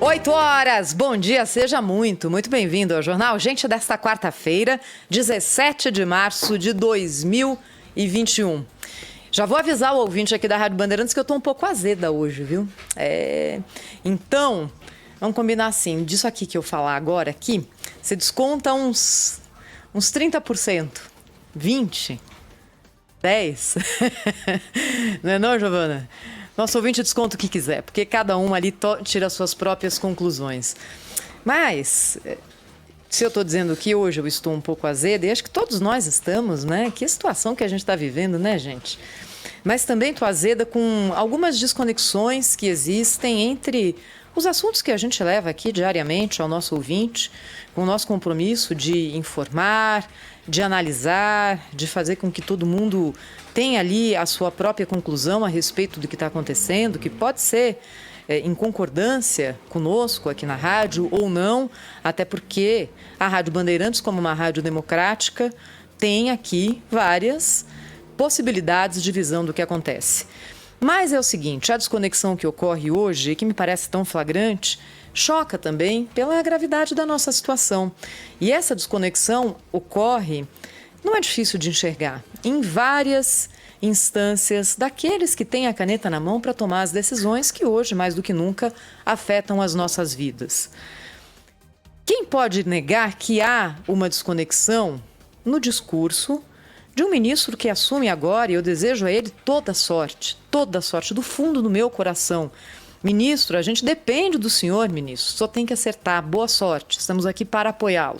8 horas, bom dia, seja muito bem-vindo ao Jornal Gente desta quarta-feira, 17 de março de 2021. Já vou avisar o ouvinte aqui da Rádio Bandeirantes que eu tô um pouco azeda hoje, viu? Então, vamos combinar assim, disso aqui que eu falar agora aqui, você desconta uns 30%, 20%, 10%, não é não, Giovana? Nosso ouvinte desconta o que quiser, porque cada um ali tira suas próprias conclusões. Mas, se eu estou dizendo que hoje eu estou um pouco azeda, e acho que todos nós estamos, né? Que situação que a gente está vivendo, né, gente? Mas também estou azeda com algumas desconexões que existem entre os assuntos que a gente leva aqui diariamente ao nosso ouvinte, com o nosso compromisso de informar, de analisar, de fazer com que todo mundo tenha ali a sua própria conclusão a respeito do que está acontecendo, que pode ser em concordância conosco aqui na rádio ou não, até porque a Rádio Bandeirantes, como uma rádio democrática, tem aqui várias possibilidades de visão do que acontece. Mas é o seguinte, a desconexão que ocorre hoje, que me parece tão flagrante, choca também pela gravidade da nossa situação. E essa desconexão ocorre, não é difícil de enxergar, em várias instâncias daqueles que têm a caneta na mão para tomar as decisões que hoje, mais do que nunca, afetam as nossas vidas. Quem pode negar que há uma desconexão no discurso de um ministro que assume agora, e eu desejo a ele toda sorte do fundo do meu coração. Ministro, a gente depende do senhor, ministro, só tem que acertar, boa sorte, estamos aqui para apoiá-lo.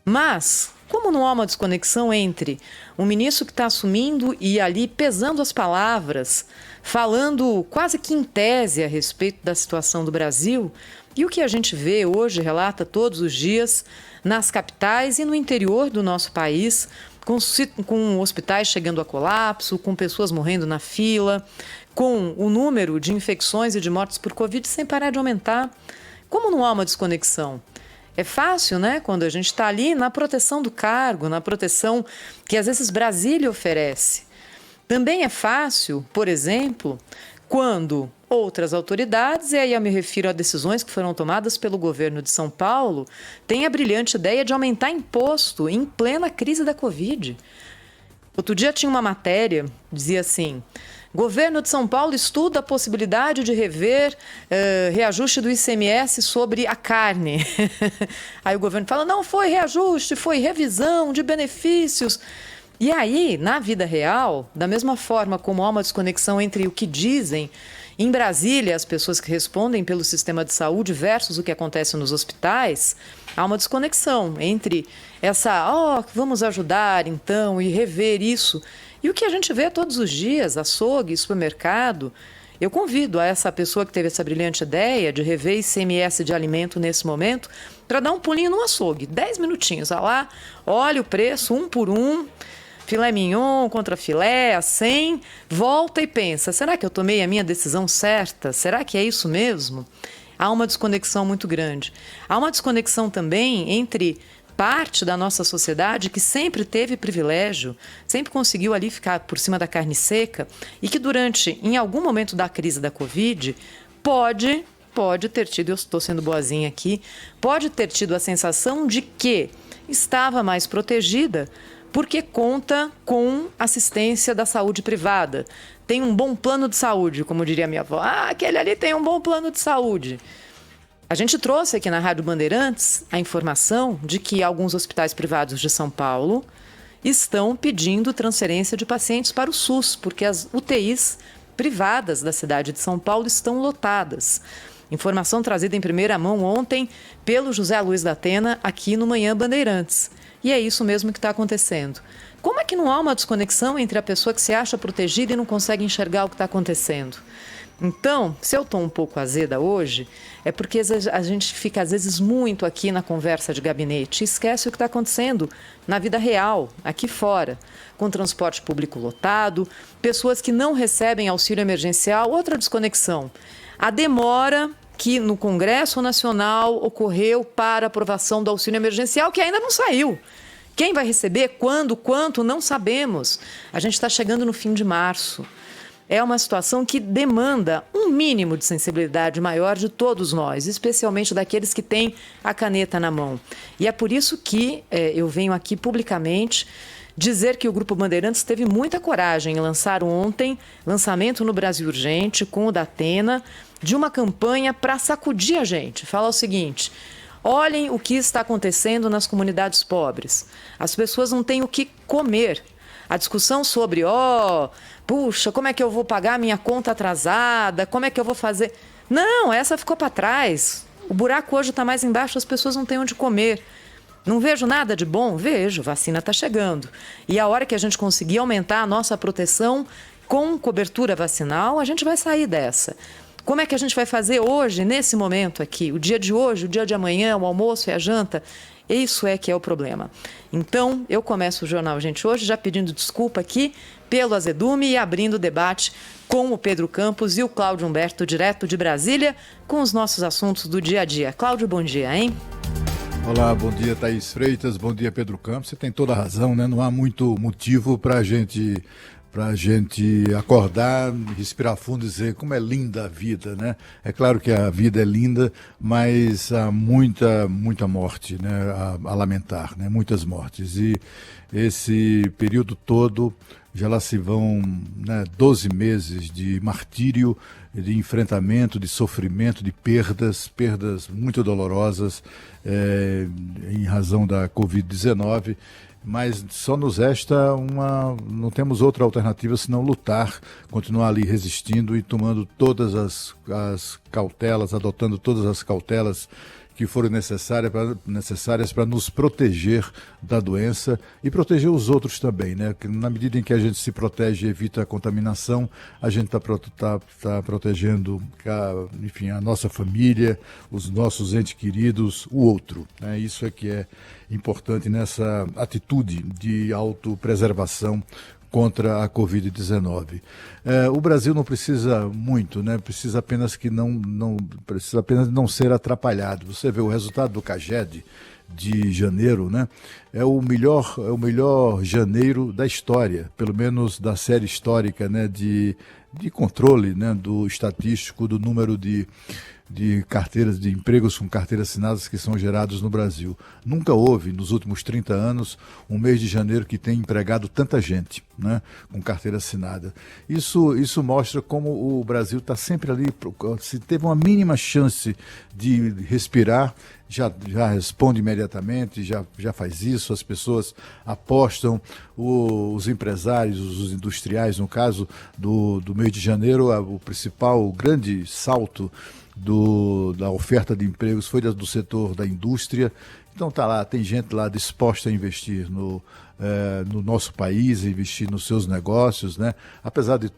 Mas, como não há uma desconexão entre um ministro que está assumindo e ali pesando as palavras, falando quase que em tese a respeito da situação do Brasil, e o que a gente vê hoje, relata todos os dias, nas capitais e no interior do nosso país, com hospitais chegando a colapso, com pessoas morrendo na fila, com o número de infecções e de mortes por Covid sem parar de aumentar. Como não há uma desconexão? É fácil, né? Quando a gente está ali na proteção do cargo, na proteção que às vezes Brasília oferece. Também é fácil, por exemplo, quando outras autoridades, e aí eu me refiro a decisões que foram tomadas pelo governo de São Paulo, têm a brilhante ideia de aumentar imposto em plena crise da Covid. Outro dia tinha uma matéria, dizia assim: governo de São Paulo estuda a possibilidade de rever reajuste do ICMS sobre a carne. Aí o governo fala, não foi reajuste, foi revisão de benefícios. E aí, na vida real, da mesma forma como há uma desconexão entre o que dizem em Brasília as pessoas que respondem pelo sistema de saúde versus o que acontece nos hospitais, há uma desconexão entre vamos ajudar então e rever isso. E o que a gente vê todos os dias, açougue, supermercado. Eu convido a essa pessoa que teve essa brilhante ideia de rever ICMS de alimento nesse momento para dar um pulinho no açougue, 10 minutinhos, vai lá, olha o preço, um por um, filé mignon contra filé, a 100, volta e pensa, será que eu tomei a minha decisão certa? Será que é isso mesmo? Há uma desconexão muito grande. Há uma desconexão também entre parte da nossa sociedade que sempre teve privilégio, sempre conseguiu ali ficar por cima da carne seca e que em algum momento da crise da Covid, pode ter tido, eu estou sendo boazinha aqui, pode ter tido a sensação de que estava mais protegida porque conta com assistência da saúde privada. Tem um bom plano de saúde, como diria minha avó. Aquele ali tem um bom plano de saúde. A gente trouxe aqui na Rádio Bandeirantes a informação de que alguns hospitais privados de São Paulo estão pedindo transferência de pacientes para o SUS, porque as UTIs privadas da cidade de São Paulo estão lotadas. Informação trazida em primeira mão ontem pelo José Luiz da Atena aqui no Manhã Bandeirantes. E é isso mesmo que está acontecendo. Como é que não há uma desconexão entre a pessoa que se acha protegida e não consegue enxergar o que está acontecendo? Então, se eu estou um pouco azeda hoje, é porque a gente fica, às vezes, muito aqui na conversa de gabinete e esquece o que está acontecendo na vida real, aqui fora, com transporte público lotado, pessoas que não recebem auxílio emergencial, outra desconexão. A demora que no Congresso Nacional ocorreu para aprovação do auxílio emergencial, que ainda não saiu. Quem vai receber, quando, quanto, não sabemos. A gente está chegando no fim de março. é uma situação que demanda um mínimo de sensibilidade maior de todos nós, especialmente daqueles que têm a caneta na mão. E é por isso que eu venho aqui publicamente dizer que o Grupo Bandeirantes teve muita coragem em lançar ontem, lançamento no Brasil Urgente, com o Datena, de uma campanha para sacudir a gente. Fala o seguinte: olhem o que está acontecendo nas comunidades pobres. As pessoas não têm o que comer. A discussão sobre, puxa, como é que eu vou pagar minha conta atrasada? Como é que eu vou fazer? Não, essa ficou para trás. O buraco hoje está mais embaixo, as pessoas não têm onde comer. Não vejo nada de bom? Vejo, vacina está chegando. E a hora que a gente conseguir aumentar a nossa proteção com cobertura vacinal, a gente vai sair dessa. Como é que a gente vai fazer hoje, nesse momento aqui? O dia de hoje, o dia de amanhã, o almoço e a janta? Isso é que é o problema. Então, eu começo o Jornal Gente hoje já pedindo desculpa aqui pelo azedume e abrindo o debate com o Pedro Campos e o Cláudio Humberto, direto de Brasília, com os nossos assuntos do dia a dia. Cláudio, bom dia, hein? Olá, bom dia, Thaís Freitas, bom dia, Pedro Campos. Você tem toda a razão, né? Não há muito motivo para a gente acordar, respirar fundo e dizer como é linda a vida, né? É claro que a vida é linda, mas há muita morte, né? A lamentar, né? Muitas mortes. E esse período todo, já lá se vão, né, 12 meses de martírio, de enfrentamento, de sofrimento, de perdas muito dolorosas em razão da Covid-19, mas só nos resta não temos outra alternativa senão lutar, continuar ali resistindo e tomando todas as cautelas, adotando todas as cautelas que forem necessárias para nos proteger da doença e proteger os outros também, né? Que na medida em que a gente se protege e evita a contaminação, a gente tá protegendo, enfim, a nossa família, os nossos entes queridos, o outro, né? Isso é que é importante nessa atitude de autopreservação contra a Covid-19. O Brasil não precisa muito, né? Precisa apenas não ser atrapalhado. Você vê o resultado do CAGED de janeiro, né? É o melhor janeiro da história, pelo menos da série histórica, né? De controle, né? Do estatístico do número de carteiras de empregos com carteiras assinadas que são gerados no Brasil. Nunca houve, nos últimos 30 anos, um mês de janeiro que tenha empregado tanta gente, né, com carteira assinada. Isso mostra como o Brasil está sempre ali, se teve uma mínima chance de respirar, já responde imediatamente, já faz isso, as pessoas apostam, os empresários, os industriais, no caso do mês de janeiro, o grande salto da oferta de empregos foi do setor da indústria. Então tem gente lá disposta a investir no nosso país, investir nos seus negócios, né? Apesar de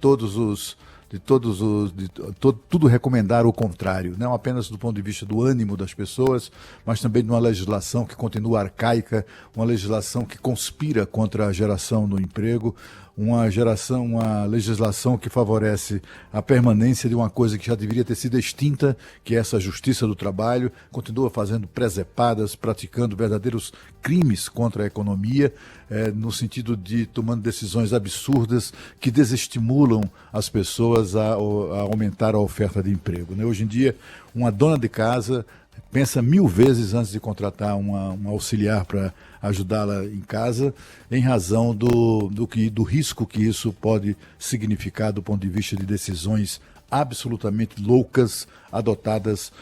tudo recomendar o contrário, não apenas do ponto de vista do ânimo das pessoas, mas também de uma legislação que continua arcaica, uma legislação que conspira contra a geração do emprego, uma legislação que favorece a permanência de uma coisa que já deveria ter sido extinta, que é essa justiça do trabalho, continua fazendo presepadas, praticando verdadeiros crimes contra a economia, no sentido de tomando decisões absurdas que desestimulam as pessoas a aumentar a oferta de emprego, né? Hoje em dia, uma dona de casa pensa 1000 vezes antes de contratar uma auxiliar para ajudá-la em casa, em razão do risco que isso pode significar do ponto de vista de decisões absolutamente loucas adotadas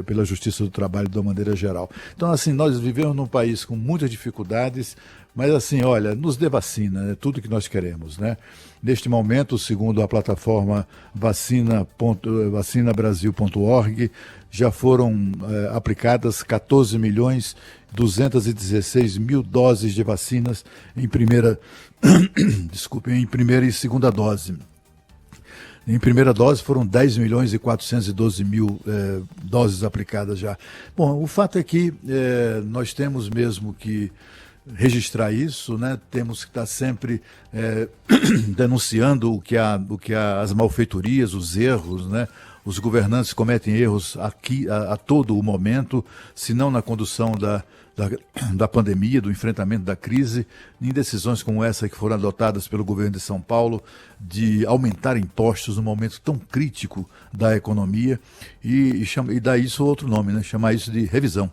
pela Justiça do Trabalho de uma maneira geral. Então, assim, nós vivemos num país com muitas dificuldades, mas assim, olha, nos dê vacina, é tudo que nós queremos, né? Neste momento, segundo a plataforma vacinabrasil.org, já foram aplicadas 14.216.000 doses de vacinas em primeira e segunda dose. Em primeira dose foram 10.412.000 doses aplicadas já. Bom, o fato é que nós temos mesmo que registrar isso, né? Temos que estar sempre denunciando as malfeitorias, os erros, né? Os governantes cometem erros aqui a todo o momento, se não na condução da pandemia, do enfrentamento da crise, em decisões como essa que foram adotadas pelo governo de São Paulo, de aumentar impostos num momento tão crítico da economia e dar isso outro nome, né? Chamar isso de revisão.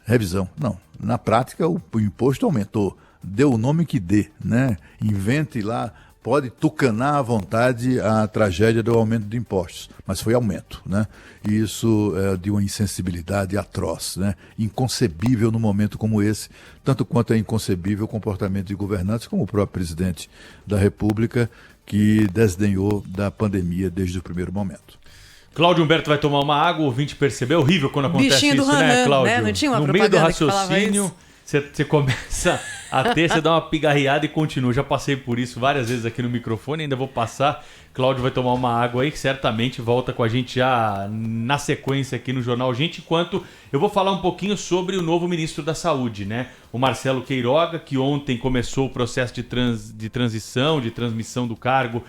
Revisão. Não, na prática o imposto aumentou, dê o nome que dê, né? Invente lá, pode tucanar à vontade a tragédia do aumento de impostos, mas foi aumento, né? E isso é de uma insensibilidade atroz, né? Inconcebível num momento como esse, tanto quanto é inconcebível o comportamento de governantes como o próprio presidente da República, que desdenhou da pandemia desde o primeiro momento. Cláudio Humberto vai tomar uma água, o ouvinte percebeu. É horrível quando acontece Bichinho isso, do Hanan, né, Cláudio? né? Não tinha uma no meio do propaganda que falava raciocínio, isso? você começa a ter, você dá uma pigarreada e continua. Já passei por isso várias vezes aqui no microfone, ainda vou passar. Cláudio vai tomar uma água aí, que certamente volta com a gente já na sequência aqui no Jornal Gente, enquanto eu vou falar um pouquinho sobre o novo ministro da Saúde, né? O Marcelo Queiroga, que ontem começou o processo de transição, de transmissão do cargo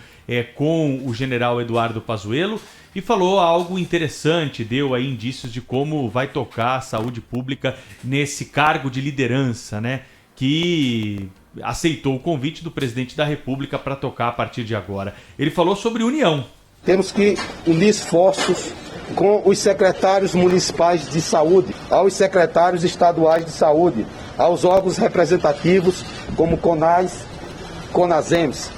com o general Eduardo Pazuello, e falou algo interessante, deu aí indícios de como vai tocar a saúde pública nesse cargo de liderança, né? Que aceitou o convite do presidente da República para tocar a partir de agora. Ele falou sobre união. Temos que unir esforços com os secretários municipais de saúde, aos secretários estaduais de saúde, aos órgãos representativos como CONAS, CONASEMS.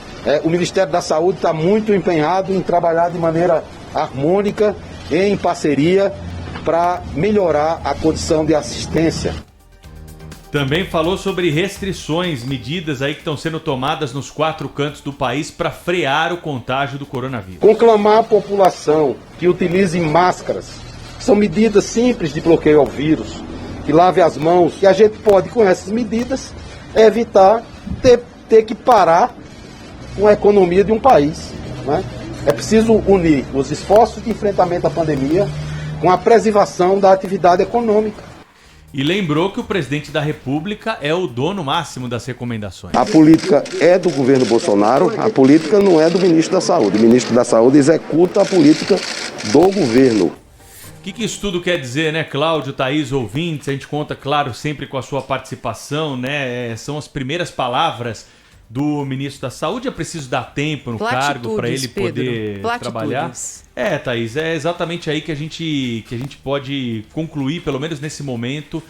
O Ministério da Saúde está muito empenhado em trabalhar de maneira harmônica, em parceria, para melhorar a condição de assistência. Também falou sobre restrições, medidas aí que estão sendo tomadas nos 4 cantos do país para frear o contágio do coronavírus. Conclamar a população que utilize máscaras. São medidas simples de bloqueio ao vírus, que lave as mãos. E a gente pode, com essas medidas, evitar ter que parar com a economia de um país, né? É preciso unir os esforços de enfrentamento à pandemia com a preservação da atividade econômica. E lembrou que o presidente da República é o dono máximo das recomendações. A política é do governo Bolsonaro, a política não é do ministro da Saúde. O ministro da Saúde executa a política do governo. O que isso tudo quer dizer, né, Cláudio, Thaís, ouvintes? A gente conta, claro, sempre com a sua participação, né? São as primeiras palavras do ministro da Saúde. É preciso dar tempo no cargo para ele poder trabalhar. Thaís, é exatamente aí que a gente pode concluir, pelo menos nesse momento,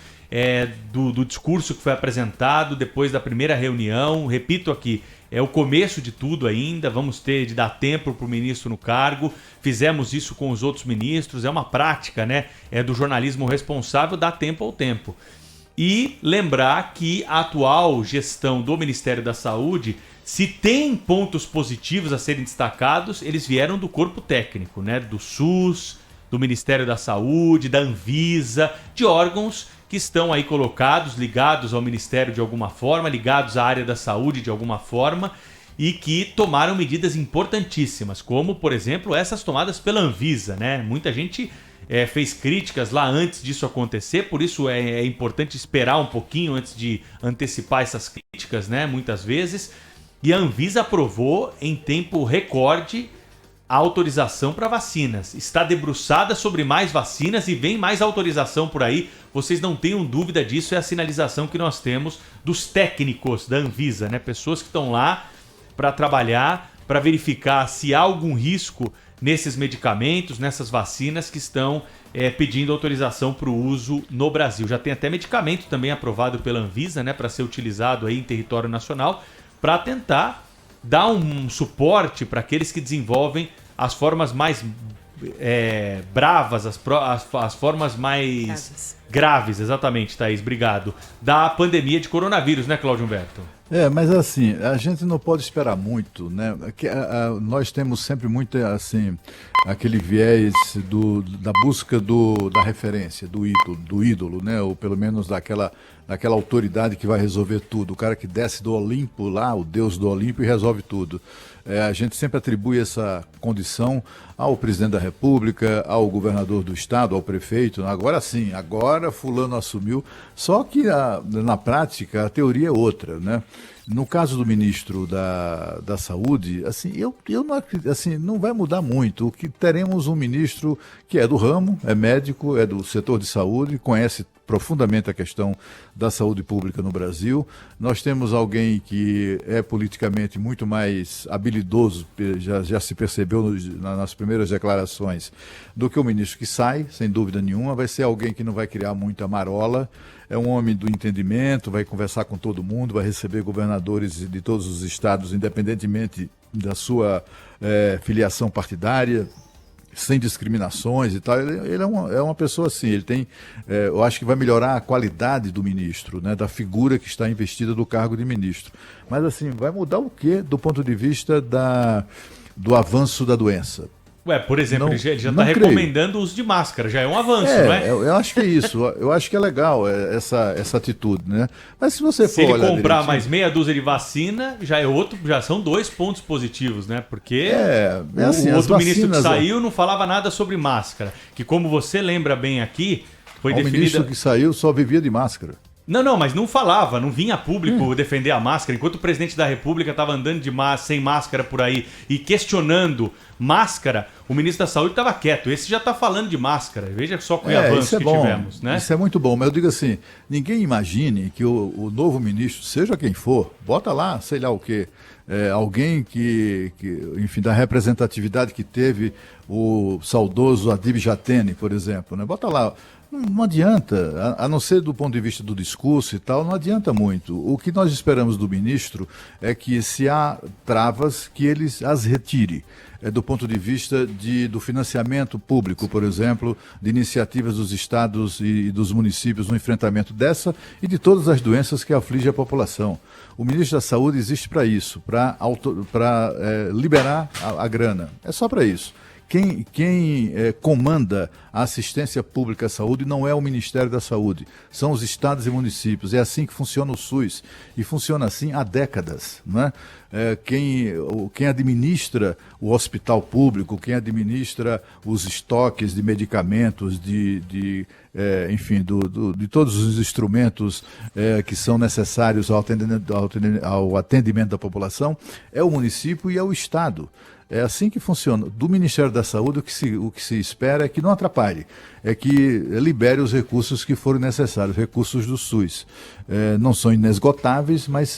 do discurso que foi apresentado depois da primeira reunião. Repito aqui, é o começo de tudo ainda, vamos ter de dar tempo para o ministro no cargo. Fizemos isso com os outros ministros, é uma prática, né? É do jornalismo responsável dar tempo ao tempo. E lembrar que a atual gestão do Ministério da Saúde, se tem pontos positivos a serem destacados, eles vieram do corpo técnico, né? Do SUS, do Ministério da Saúde, da Anvisa, de órgãos que estão aí colocados, ligados ao Ministério de alguma forma, ligados à área da saúde de alguma forma, e que tomaram medidas importantíssimas, como, por exemplo, essas tomadas pela Anvisa, né? Muita gente fez críticas lá antes disso acontecer, por isso é importante esperar um pouquinho antes de antecipar essas críticas, né? Muitas vezes. E a Anvisa aprovou em tempo recorde a autorização para vacinas. Está debruçada sobre mais vacinas e vem mais autorização por aí. Vocês não tenham dúvida disso, é a sinalização que nós temos dos técnicos da Anvisa, né? Pessoas que estão lá para trabalhar, para verificar se há algum risco nesses medicamentos, nessas vacinas que estão pedindo autorização para o uso no Brasil. Já tem até medicamento também aprovado pela Anvisa, né, para ser utilizado aí em território nacional, para tentar dar um suporte para aqueles que desenvolvem as formas mais bravas, as formas mais graves, exatamente, Thaís, obrigado, da pandemia de coronavírus, né, Cláudio Humberto? Mas assim, a gente não pode esperar muito, né? Nós temos sempre muito, assim, aquele viés da busca da referência, do ídolo, né? Ou pelo menos daquela autoridade que vai resolver tudo. O cara que desce do Olimpo lá, o deus do Olimpo, e resolve tudo. A gente sempre atribui essa condição ao presidente da República, ao governador do estado, ao prefeito. Agora sim, agora fulano assumiu. Só que na prática a teoria é outra, né? No caso do ministro da Saúde, assim, eu não acredito, assim, não vai mudar muito. O que teremos um ministro que é do ramo, é médico, é do setor de saúde, conhece profundamente a questão da saúde pública no Brasil. Nós temos alguém que é politicamente muito mais habilidoso, já se percebeu nas primeiras declarações, do que o ministro que sai, sem dúvida nenhuma. Vai ser alguém que não vai criar muita marola, é um homem do entendimento, vai conversar com todo mundo, vai receber governadores de todos os estados, independentemente da sua filiação partidária, sem discriminações e tal. Ele é uma pessoa assim, ele tem, eu acho que vai melhorar a qualidade do ministro, né, da figura que está investida do cargo de ministro. Mas assim, vai mudar o quê do ponto de vista do avanço da doença? Ué, por exemplo, ele já está recomendando o uso de máscara, já é um avanço, não é? Eu acho que é isso, eu acho que é legal essa atitude, né? Mas se você se ele comprar mais meia dúzia de vacina, já são 2 pontos positivos, né? Porque assim, o outro ministro que saiu não falava nada sobre máscara, que como você lembra bem aqui, foi definida... O ministro que saiu só vivia de máscara. Não, mas não falava, não vinha a público defender a máscara. Enquanto o presidente da República estava andando sem máscara por aí e questionando máscara, o ministro da Saúde estava quieto. Esse já está falando de máscara. Veja só que avanço que tivemos, né? Isso é muito bom, mas eu digo assim, ninguém imagine que o novo ministro, seja quem for, bota lá, sei lá o quê, alguém que, enfim, da representatividade que teve o saudoso Adib Jatene, por exemplo, né? Bota lá. Não adianta, a não ser do ponto de vista do discurso e tal, não adianta muito. O que nós esperamos do ministro é que, se há travas, que ele as retire. Do ponto de vista do financiamento público, por exemplo, de iniciativas dos estados e dos municípios no enfrentamento dessa e de todas as doenças que afligem a população. O ministro da Saúde existe para isso, para liberar a grana. É só para isso. Quem comanda a assistência pública à saúde não é o Ministério da Saúde, são os estados e municípios. É assim que funciona o SUS e funciona assim há décadas, né? Quem administra o hospital público, quem administra os estoques de medicamentos, enfim, de todos os instrumentos que são necessários ao atendimento da população, é o município e é o estado. É assim que funciona. Do Ministério da Saúde, o que se espera é que não atrapalhe, é que libere os recursos que forem necessários, recursos do SUS. Não são inesgotáveis, mas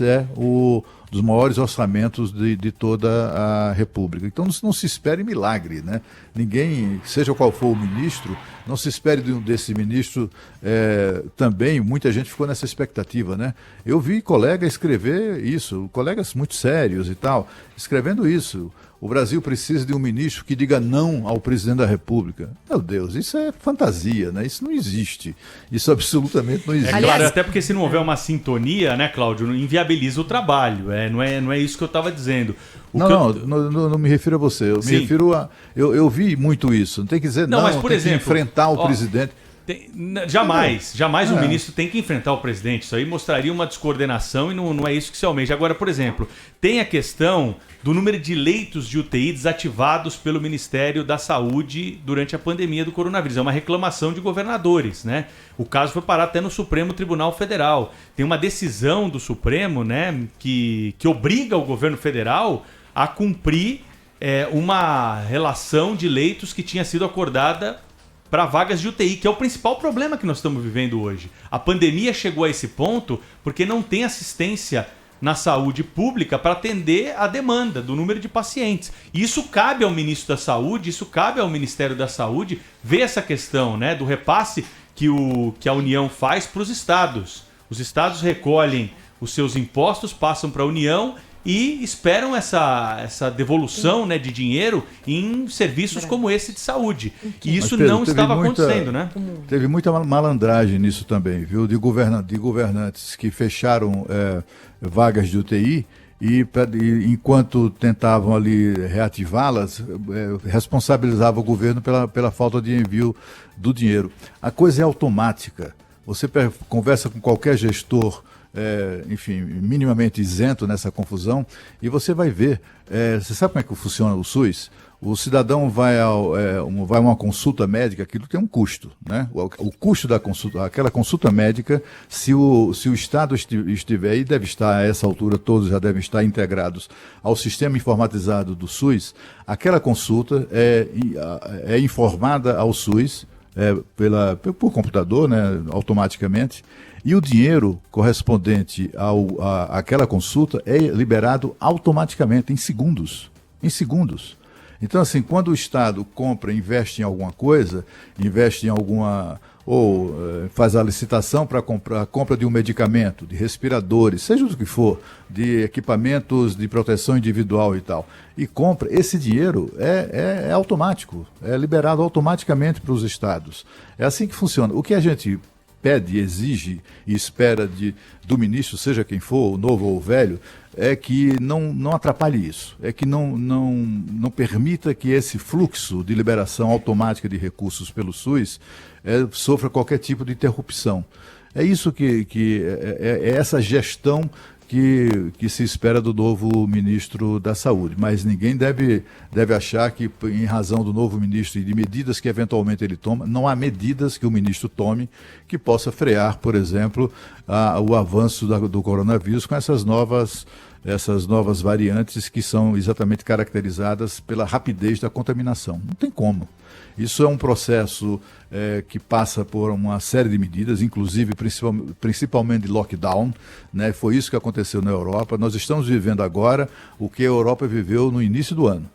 dos maiores orçamentos de toda a República. Então não se espere milagre, né? Ninguém, seja qual for o ministro, não se espere desse ministro também. Muita gente ficou nessa expectativa, né? Eu vi colega escrever isso, colegas muito sérios e tal, escrevendo isso. O Brasil precisa de um ministro que diga não ao presidente da República. Meu Deus, isso é fantasia, né? Isso não existe. Isso absolutamente não existe. Claro, até porque se não houver uma sintonia, né, Cláudio, inviabiliza o trabalho. Não é isso que eu estava dizendo. Não me refiro a você. Eu me refiro a... Eu vi muito isso. Não tem que dizer não, mas, por exemplo, enfrentar o presidente... Jamais o ministro tem que enfrentar o presidente. Isso aí mostraria uma descoordenação e não é isso que se almeja. Agora, por exemplo, tem a questão do número de leitos de UTI desativados pelo Ministério da Saúde durante a pandemia do coronavírus. É uma reclamação de governadores, né? O caso foi parar até no Supremo Tribunal Federal. Tem uma decisão do Supremo, né, que obriga o governo federal a cumprir uma relação de leitos que tinha sido acordada para vagas de UTI, que é o principal problema que nós estamos vivendo hoje. A pandemia chegou a esse ponto porque não tem assistência na saúde pública para atender a demanda do número de pacientes. E isso cabe ao ministro da Saúde, isso cabe ao Ministério da Saúde ver essa questão, né, do repasse que a União faz para os estados. Os estados recolhem os seus impostos, passam para a União e esperam essa devolução, né, de dinheiro em serviços como esse de saúde. E isso, Pedro, não estava acontecendo, né? Teve muita malandragem nisso também, viu? De governantes que fecharam vagas de UTI e enquanto tentavam ali reativá-las, responsabilizava o governo pela falta de envio do dinheiro. A coisa é automática. Você conversa com qualquer gestor, enfim, minimamente isento nessa confusão, e você vai ver. Você sabe como é que funciona o SUS? O cidadão vai a uma consulta médica, aquilo tem um custo, né? O custo da consulta, aquela consulta médica, se o Estado estiver, e deve estar a essa altura, todos já devem estar integrados ao sistema informatizado do SUS, aquela consulta é informada ao SUS por computador, né, automaticamente, e o dinheiro correspondente àquela consulta é liberado automaticamente, em segundos. Em segundos. Então, assim, quando o Estado investe em alguma coisa, faz a licitação para a compra de um medicamento, de respiradores, seja o que for, de equipamentos de proteção individual e tal, e compra, esse dinheiro é automático, é liberado automaticamente para os estados. É assim que funciona. O que a gente pede, exige e espera do ministro, seja quem for, o novo ou o velho, é que não atrapalhe isso, é que não permita que esse fluxo de liberação automática de recursos pelo SUS sofra qualquer tipo de interrupção. É isso é essa gestão que se espera do novo ministro da Saúde. Mas ninguém deve achar que, em razão do novo ministro e de medidas que eventualmente ele toma, não há medidas que o ministro tome que possa frear, por exemplo, o avanço do coronavírus com essas novas variantes que são exatamente caracterizadas pela rapidez da contaminação. Não tem como. Isso é um processo que passa por uma série de medidas, inclusive principalmente de lockdown, né? Foi isso que aconteceu na Europa. Nós estamos vivendo agora o que a Europa viveu no início do ano,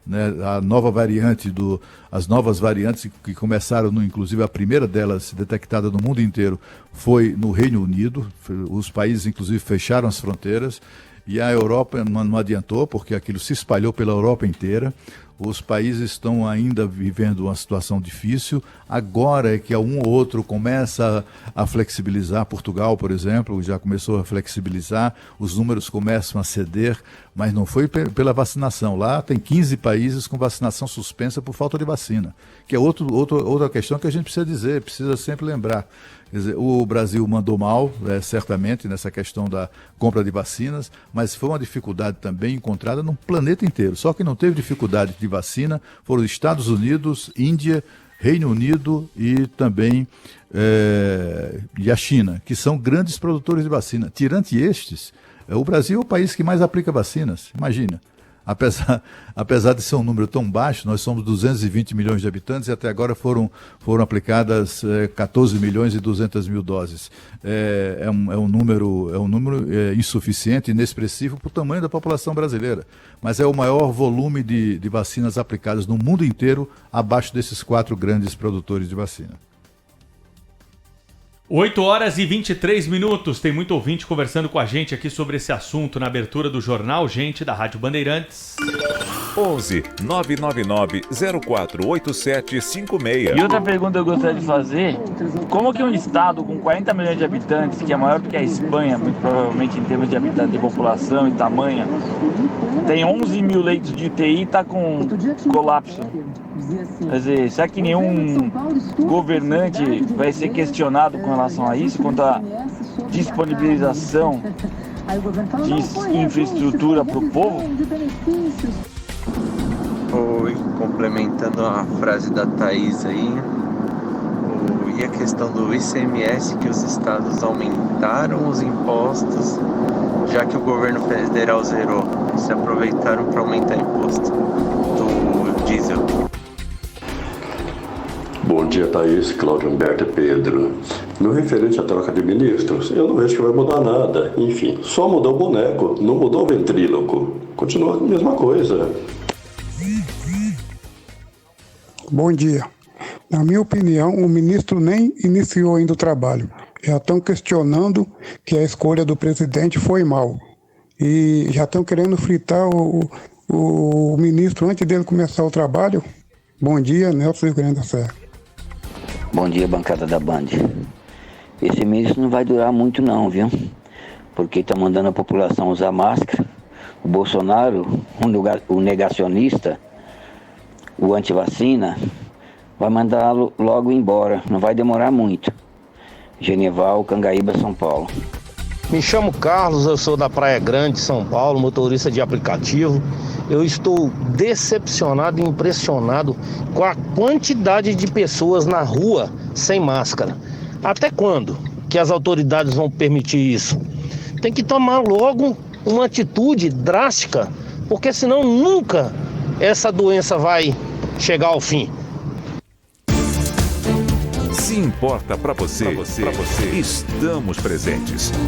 né? As novas variantes que começaram, inclusive a primeira delas detectada no mundo inteiro, foi no Reino Unido. Os países, inclusive, fecharam as fronteiras. E a Europa não adiantou, porque aquilo se espalhou pela Europa inteira. Os países estão ainda vivendo uma situação difícil. Agora é que um ou outro começa a flexibilizar. Portugal, por exemplo, já começou a flexibilizar. Os números começam a ceder, mas não foi pela vacinação. Lá tem 15 países com vacinação suspensa por falta de vacina, que é outra questão que a gente precisa sempre lembrar. Quer dizer, o Brasil mandou mal, certamente, nessa questão da compra de vacinas, mas foi uma dificuldade também encontrada no planeta inteiro. Só que não teve dificuldade de vacina foram os Estados Unidos, Índia, Reino Unido e também e a China, que são grandes produtores de vacina. Tirante estes, o Brasil é o país que mais aplica vacinas, imagina. Apesar de ser um número tão baixo, nós somos 220 milhões de habitantes e até agora foram aplicadas 14 milhões e 200 mil doses. É um número insuficiente, inexpressivo para o tamanho da população brasileira. Mas é o maior volume de vacinas aplicadas no mundo inteiro, abaixo desses 4 grandes produtores de vacina. 8 horas e 23 minutos. Tem muito ouvinte conversando com a gente aqui sobre esse assunto na abertura do Jornal Gente da Rádio Bandeirantes. 11 999 048756. E outra pergunta eu gostaria de fazer: como que um estado com 40 milhões de habitantes, que é maior do que a Espanha, muito provavelmente em termos de habitantes, de população e tamanho, tem 11 mil leitos de UTI e está com colapso? Quer dizer, será que nenhum governante vai ser questionado com relação a isso, quanto à disponibilização de infraestrutura para o povo? Oi, complementando a frase da Thaís aí, e a questão do ICMS, que os estados aumentaram os impostos, já que o governo federal zerou, se aproveitaram para aumentar o imposto do diesel. Bom dia, Thaís, Cláudio Humberto e Pedro. No referente à troca de ministros, eu não vejo que vai mudar nada. Enfim, só mudou o boneco, não mudou o ventríloco. Continua a mesma coisa. Bom dia. Na minha opinião, o ministro nem iniciou ainda o trabalho. Já estão questionando que a escolha do presidente foi mal. E já estão querendo fritar o ministro antes dele começar o trabalho. Bom dia, Nelson Rio Grande da Serra. Bom dia, bancada da Band. Esse ministro não vai durar muito não, viu? Porque está mandando a população usar máscara. O Bolsonaro, o negacionista, o antivacina, vai mandá-lo logo embora. Não vai demorar muito. Geneval, Cangaíba, São Paulo. Me chamo Carlos, eu sou da Praia Grande, São Paulo, motorista de aplicativo. Eu estou decepcionado e impressionado com a quantidade de pessoas na rua sem máscara. Até quando que as autoridades vão permitir isso? Tem que tomar logo uma atitude drástica, porque senão nunca essa doença vai chegar ao fim. Se importa para você, estamos presentes.